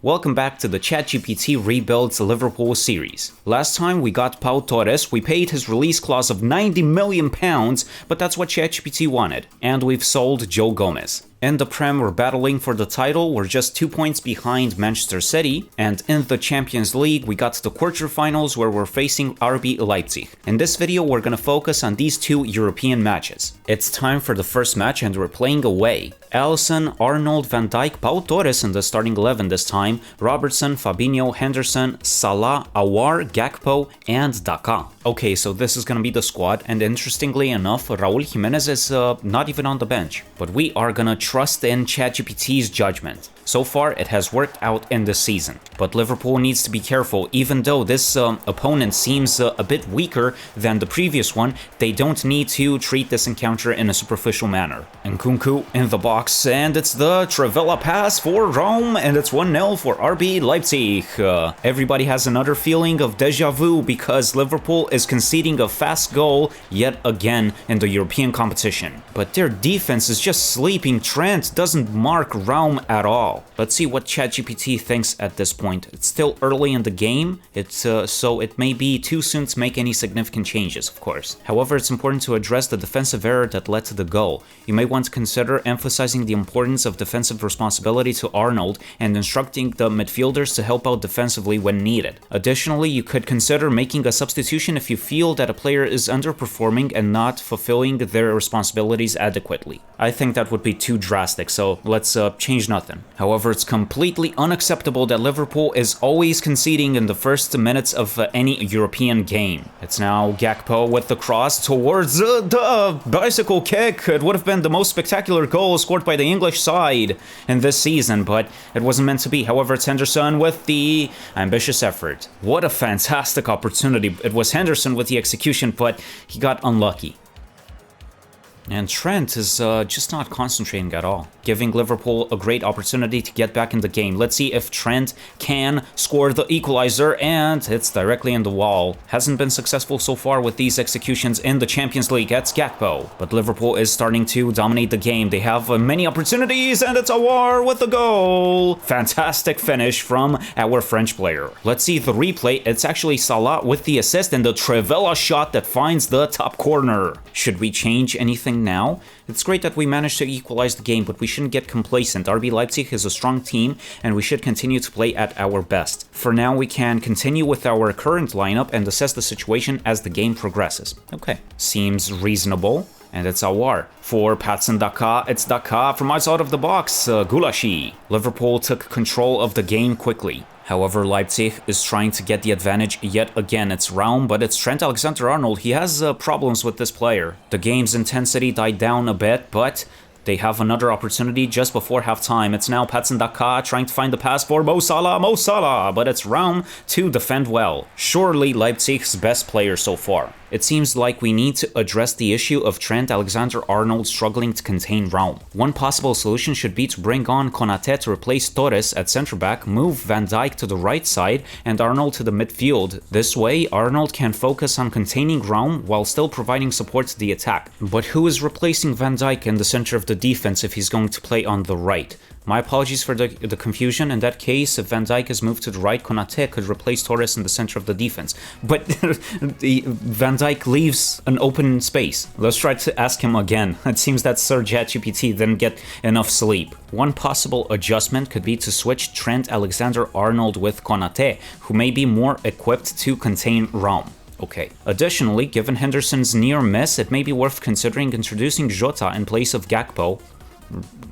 Welcome back to the ChatGPT Rebuilds Liverpool series. Last time we got Pau Torres, we paid his release clause of £90 million, but that's what ChatGPT wanted. And we've sold Joe Gomez. In the Prem, we're battling for the title, we're just 2 points behind Manchester City, and in the Champions League, we got to the quarterfinals where we're facing RB Leipzig. In this video, we're gonna focus on these two European matches. It's time for the first match and we're playing away. Alisson, Arnold, Van Dijk, Pau Torres in the starting 11 this time, Robertson, Fabinho, Henderson, Salah, Aouar, Gakpo, and Daka. Okay, so this is gonna be the squad, and interestingly enough, Raul Jimenez is not even on the bench. But we are gonna trust in ChatGPT's judgment. So far, it has worked out in this season. But Liverpool needs to be careful. Even though this opponent seems a bit weaker than the previous one, they don't need to treat this encounter in a superficial manner. And Nkunku in the box, and it's the Trivela pass for Rome, and it's 1-0 for RB Leipzig. Everybody has another feeling of deja vu because Liverpool is conceding a fast goal yet again in the European competition. But their defense is just sleeping. Trent doesn't mark Rome at all. Let's see what ChatGPT thinks at this point. It's still early in the game, so it may be too soon to make any significant changes, of course. However, it's important to address the defensive error that led to the goal. You may want to consider emphasizing the importance of defensive responsibility to Arnold and instructing the midfielders to help out defensively when needed. Additionally, you could consider making a substitution if you feel that a player is underperforming and not fulfilling their responsibilities adequately. I think that would be too drastic, so let's change nothing. However, it's completely unacceptable that Liverpool is always conceding in the first minutes of any European game. It's now Gakpo with the cross towards the bicycle kick. It would have been the most spectacular goal scored by the English side in this season, but it wasn't meant to be. However, it's Henderson with the ambitious effort. What a fantastic opportunity. It was Henderson with the execution, but he got unlucky. And Trent is just not concentrating at all, giving Liverpool a great opportunity to get back in the game. Let's see if Trent can score the equalizer, and it's directly in the wall. Hasn't been successful so far with these executions in the Champions League. That's Gakpo. But Liverpool is starting to dominate the game. They have many opportunities, and it's Aouar with the goal. Fantastic finish from our French player. Let's see the replay. It's actually Salah with the assist and the Trivela shot that finds the top corner. Should we change anything now? It's great that we managed to equalize the game, but we shouldn't get complacent. RB Leipzig is a strong team, and we should continue to play at our best. For now, we can continue with our current lineup and assess the situation as the game progresses. Okay, seems reasonable. And it's Aouar. For Patson Daka, it's Daka from outside of the box, Gulashi. Liverpool took control of the game quickly. However, Leipzig is trying to get the advantage yet again. It's Raum, but it's Trent Alexander-Arnold. He has problems with this player. The game's intensity died down a bit, but they have another opportunity just before halftime. It's now Patson Daka trying to find the pass for Mo Salah, but it's Raum to defend well. Surely Leipzig's best player so far. It seems like we need to address the issue of Trent Alexander-Arnold struggling to contain Raum. One possible solution should be to bring on Konate to replace Torres at centre-back, move Van Dijk to the right side, and Arnold to the midfield. This way, Arnold can focus on containing Raum while still providing support to the attack. But who is replacing Van Dijk in the center of the defense if he's going to play on the right? My apologies for the confusion. In that case, if Van Dijk is moved to the right, Konate could replace Torres in the center of the defense. But Van Dijk leaves an open space. Let's try to ask him again. It seems that Sir ChatGPT didn't get enough sleep. One possible adjustment could be to switch Trent Alexander-Arnold with Konate, who may be more equipped to contain Raum. Okay. Additionally, given Henderson's near miss, it may be worth considering introducing Jota in place of Gakpo.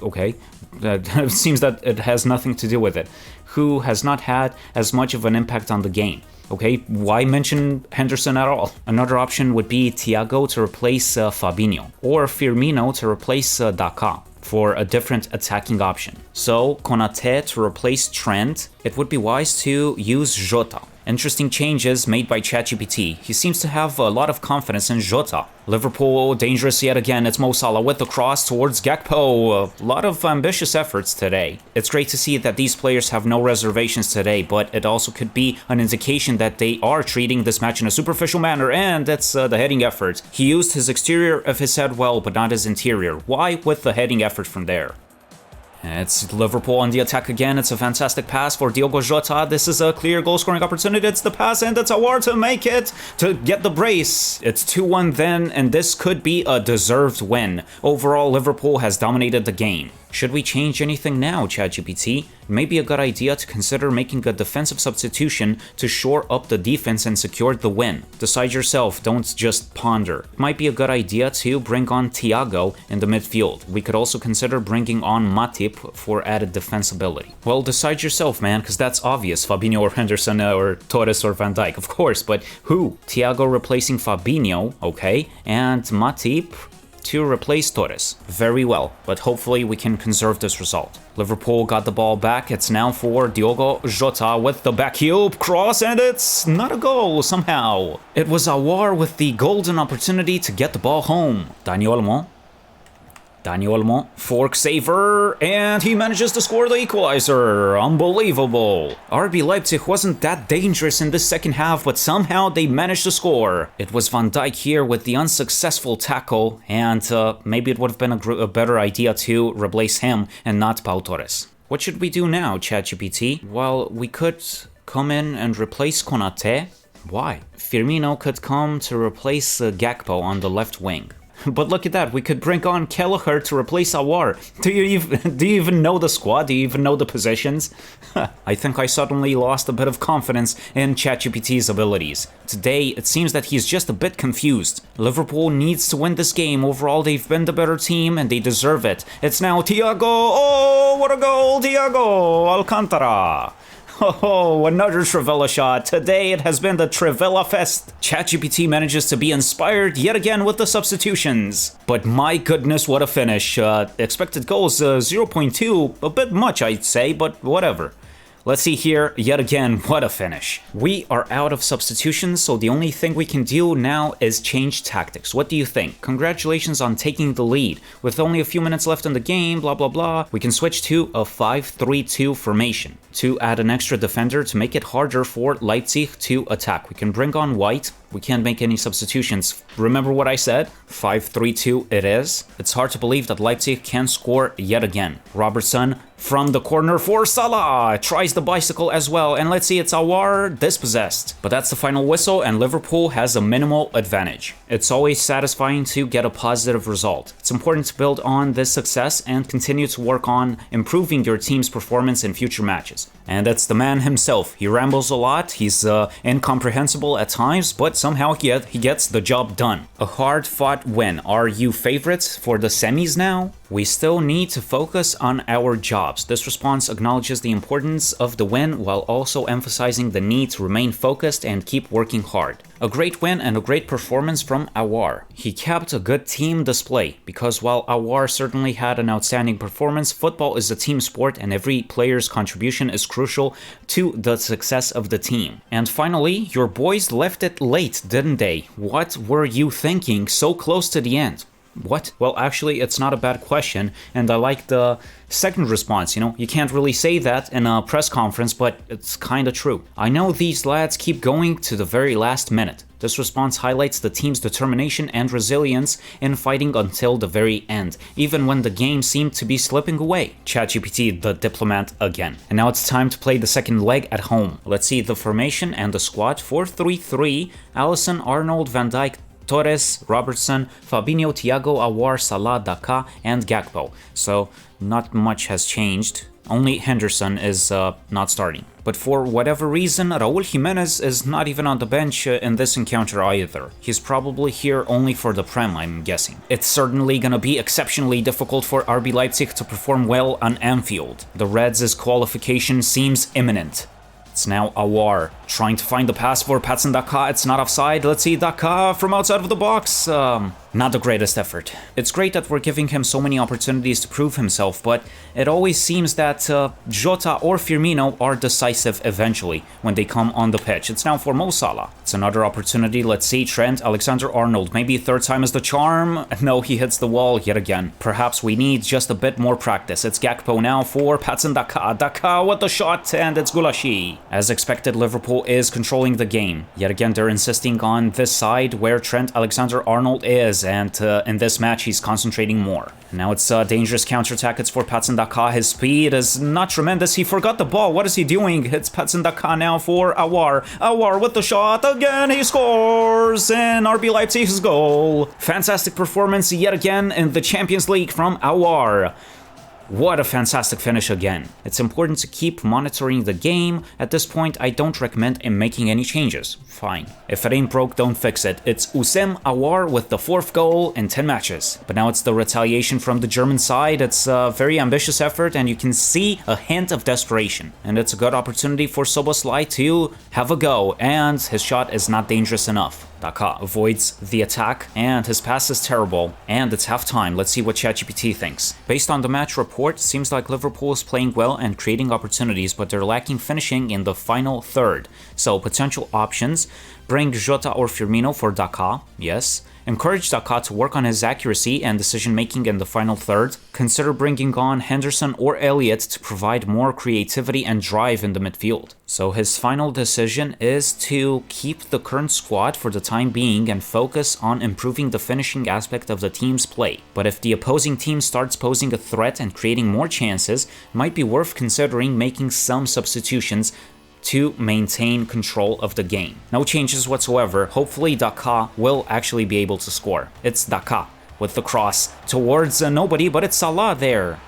Okay, it seems that it has nothing to do with it, who has not had as much of an impact on the game. Okay, why mention Henderson at all? Another option would be Thiago to replace Fabinho, or Firmino to replace Daka for a different attacking option. So, Konate to replace Trent, it would be wise to use Jota. Interesting changes made by ChatGPT. He seems to have a lot of confidence in Jota. Liverpool dangerous yet again. It's Mo Salah with the cross towards Gakpo. A lot of ambitious efforts today. It's great to see that these players have no reservations today, but it also could be an indication that they are treating this match in a superficial manner, and that's the heading effort. He used his exterior of his head well, but not his interior. Why with the heading effort from there? It's Liverpool on the attack again. It's a fantastic pass for Diogo Jota. This is a clear goal-scoring opportunity. It's the pass, and it's Aouar to make it, to get the brace. It's 2-1 then, and this could be a deserved win. Overall, Liverpool has dominated the game. Should we change anything now, ChatGPT? Maybe a good idea to consider making a defensive substitution to shore up the defense and secure the win. Decide yourself, don't just ponder. It might be a good idea to bring on Thiago in the midfield. We could also consider bringing on Matip for added defensibility. Well, decide yourself, man, because that's obvious. Fabinho or Henderson or Torres or Van Dijk, of course, but who? Thiago replacing Fabinho, okay, and Matip to replace Torres. Very well, but hopefully we can conserve this result. Liverpool got the ball back. It's now for Diogo Jota with the back heel cross, and it's not a goal somehow. It was Aouar with the golden opportunity to get the ball home. Daniel Olmo, fork saver, and he manages to score the equalizer. Unbelievable. RB Leipzig wasn't that dangerous in this second half, but somehow they managed to score. It was Van Dijk here with the unsuccessful tackle, and maybe it would have been a better idea to replace him and not Pau Torres. What should we do now, ChatGPT? Well, we could come in and replace Konate. Why? Firmino could come to replace Gakpo on the left wing. But look at that, we could bring on Kelleher to replace Aouar. Do you even know the squad? Do you even know the positions? I think I suddenly lost a bit of confidence in ChatGPT's abilities. Today, it seems that he's just a bit confused. Liverpool needs to win this game. Overall, they've been the better team and they deserve it. It's now Thiago. Oh, what a goal, Thiago Alcantara. Oh, another Trivela shot. Today it has been the Trivela Fest. ChatGPT manages to be inspired yet again with the substitutions. But my goodness, what a finish. Expected goals 0.2, a bit much I'd say, but whatever. Let's see here, yet again, what a finish. We are out of substitutions, so the only thing we can do now is change tactics. What do you think? Congratulations on taking the lead. With only a few minutes left in the game, blah blah blah, we can switch to a 5-3-2 formation to add an extra defender to make it harder for Leipzig to attack. We can bring on White. We can't make any substitutions. Remember what I said? 5-3-2 it is. It's hard to believe that Leipzig can score yet again. Robertson from the corner for Salah. Tries the bicycle as well. And let's see, it's Aouar dispossessed. But that's the final whistle and Liverpool has a minimal advantage. It's always satisfying to get a positive result. It's important to build on this success and continue to work on improving your team's performance in future matches. And that's the man himself. He rambles a lot, he's incomprehensible at times, but somehow he gets the job done. A hard-fought win. Are you favorites for the semis now? We still need to focus on our jobs. This response acknowledges the importance of the win while also emphasizing the need to remain focused and keep working hard. A great win and a great performance from Aouar. He kept a good team display, because while Aouar certainly had an outstanding performance, football is a team sport and every player's contribution is crucial to the success of the team. And finally, your boys left it late, didn't they? What were you thinking so close to the end? What? Well, actually, it's not a bad question, and I like the second response, you can't really say that in a press conference, but it's kinda true. I know these lads keep going to the very last minute. This response highlights the team's determination and resilience in fighting until the very end, even when the game seemed to be slipping away. ChatGPT, the diplomat again. And now it's time to play the second leg at home. Let's see the formation and the squad. 4-3-3, Alisson, Arnold, Van Dijk, Torres, Robertson, Fabinho, Thiago, Aouar, Salah, Daka, and Gakpo. So not much has changed. Only Henderson is not starting. But for whatever reason, Raúl Jimenez is not even on the bench in this encounter either. He's probably here only for the Prem, I'm guessing. It's certainly gonna be exceptionally difficult for RB Leipzig to perform well on Anfield. The Reds' qualification seems imminent. It's now Aouar trying to find the pass for Patson Daka. It's not offside. Let's see Daka from outside of the box. Not the greatest effort. It's great that we're giving him so many opportunities to prove himself, but it always seems that Jota or Firmino are decisive eventually when they come on the pitch. It's now for Mo Salah. It's another opportunity. Let's see Trent Alexander-Arnold. Maybe third time is the charm. No, he hits the wall yet again. Perhaps we need just a bit more practice. It's Gakpo now for Patson Daka. Daka with the shot, and it's Gulashi. As expected, Liverpool is controlling the game. Yet again, they're insisting on this side where Trent Alexander-Arnold is, and in this match, he's concentrating more. Now it's a dangerous counter-attack. It's for Patson Daka. His speed is not tremendous. He forgot the ball. What is he doing? It's Patson Daka now for Aouar. Aouar with the shot. Again, he scores! And RB Leipzig's goal. Fantastic performance yet again in the Champions League from Aouar. What a fantastic finish again. It's important to keep monitoring the game. At this point, I don't recommend him making any changes. Fine. If it ain't broke, don't fix it. It's Oussem Aouar with the 4th goal in 10 matches. But now it's the retaliation from the German side. It's a very ambitious effort, and you can see a hint of desperation. And it's a good opportunity for Szoboszlai to have a go, and his shot is not dangerous enough. Daka avoids the attack, and his pass is terrible. And it's halftime. Let's see what ChatGPT thinks. Based on the match report, seems like Liverpool is playing well and creating opportunities, but they're lacking finishing in the final third. So potential options: bring Jota or Firmino for Daka, yes. Encourage Daka to work on his accuracy and decision-making in the final third. Consider bringing on Henderson or Elliott to provide more creativity and drive in the midfield. So his final decision is to keep the current squad for the time being and focus on improving the finishing aspect of the team's play. But if the opposing team starts posing a threat and creating more chances, it might be worth considering making some substitutions to maintain control of the game. No changes whatsoever. Hopefully Daka will actually be able to score. It's Daka with the cross towards nobody, but it's Salah there.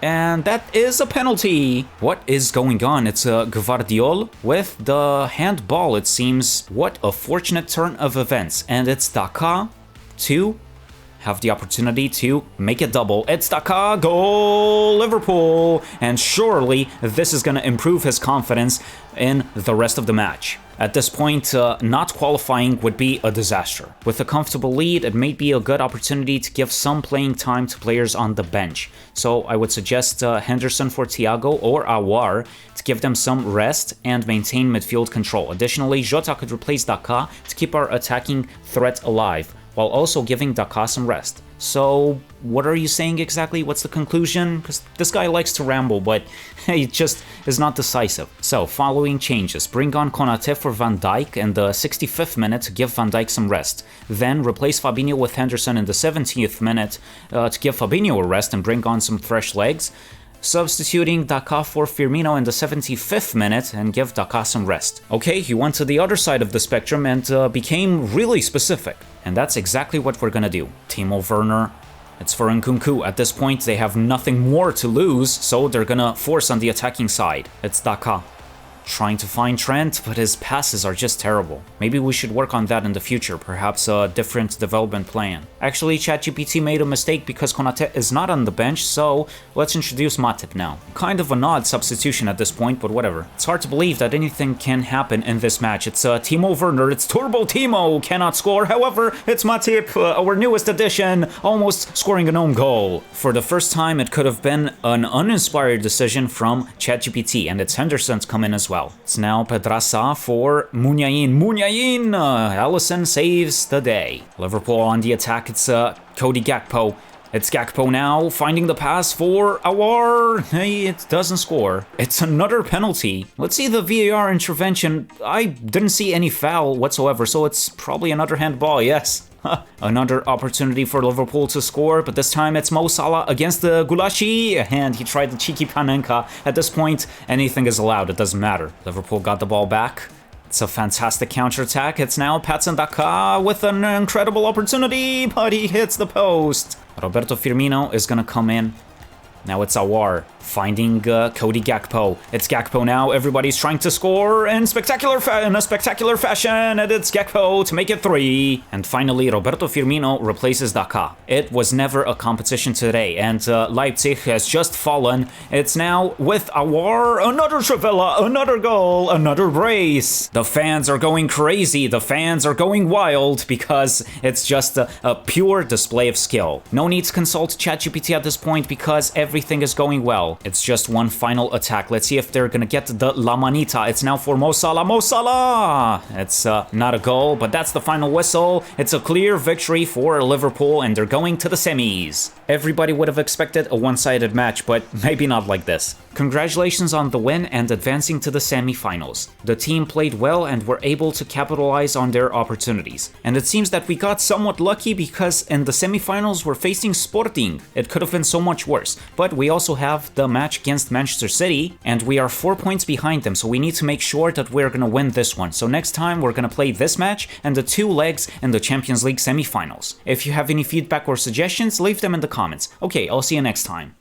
And that is a penalty. What is going on? It's Gvardiol with the handball, it seems. What a fortunate turn of events. And it's Daka to have the opportunity to make a double. It's Daka, goal, Liverpool! And surely this is going to improve his confidence in the rest of the match. At this point, not qualifying would be a disaster. With a comfortable lead, it may be a good opportunity to give some playing time to players on the bench. So I would suggest Henderson for Thiago or Aouar to give them some rest and maintain midfield control. Additionally, Jota could replace Daka to keep our attacking threat alive, while also giving Daka some rest. So, what are you saying exactly? What's the conclusion? Because this guy likes to ramble, but he just is not decisive. So, following changes. Bring on Konate for Van Dijk in the 65th minute to give Van Dijk some rest. Then replace Fabinho with Henderson in the 70th minute to give Fabinho a rest and bring on some fresh legs. Substituting Daka for Firmino in the 75th minute and give Daka some rest. Okay, he went to the other side of the spectrum and became really specific. And that's exactly what we're gonna do. Timo Werner, it's for Nkunku. At this point, they have nothing more to lose, so they're gonna force on the attacking side. It's Daka. Trying to find Trent, but his passes are just terrible. Maybe we should work on that in the future, perhaps a different development plan. Actually, ChatGPT made a mistake because Konate is not on the bench, so let's introduce Matip now. Kind of an odd substitution at this point, but whatever. It's hard to believe that anything can happen in this match. It's Timo Werner, it's Turbo Timo, cannot score. However, it's Matip, our newest addition, almost scoring an own goal. For the first time, it could have been an uninspired decision from ChatGPT, and it's Henderson's come in as well. It's now Pedraza for Muniain. Alisson saves the day. Liverpool on the attack. It's Cody Gakpo. It's Gakpo now finding the pass for Aouar. Hey, it doesn't score. It's another penalty. Let's see the VAR intervention. I didn't see any foul whatsoever, so it's probably another handball, yes. Another opportunity for Liverpool to score, but this time it's Mo Salah against the Gulashi, and he tried the cheeky Panenka. At this point, anything is allowed, it doesn't matter. Liverpool got the ball back. It's a fantastic counterattack. It's now Patson Daka with an incredible opportunity, but he hits the post. Roberto Firmino is gonna come in. Now it's Aouar finding Cody Gakpo. It's Gakpo now. Everybody's trying to score in a spectacular fashion, and it's Gakpo to make it 3. And finally, Roberto Firmino replaces Daka. It was never a competition today, and Leipzig has just fallen. It's now with Aouar, another Trivela, another goal, another brace. The fans are going crazy. The fans are going wild because it's just a pure display of skill. No need to consult ChatGPT at this point because everything is going well. well. It's just one final attack. Let's see if they're gonna get the La Manita. It's now for Mo Salah. Mo Salah! It's not a goal, but that's the final whistle. It's a clear victory for Liverpool, and they're going to the semis. Everybody would have expected a one-sided match, but maybe not like this. Congratulations on the win and advancing to the semi-finals. The team played well and were able to capitalize on their opportunities. And it seems that we got somewhat lucky because in the semi-finals we're facing Sporting. It could have been so much worse. But we also have the match against Manchester City, and we are 4 points behind them, so we need to make sure that we're gonna win this one. So next time we're gonna play this match and the 2 legs in the Champions League semi-finals. If you have any feedback or suggestions, leave them in the comments. Okay, I'll see you next time.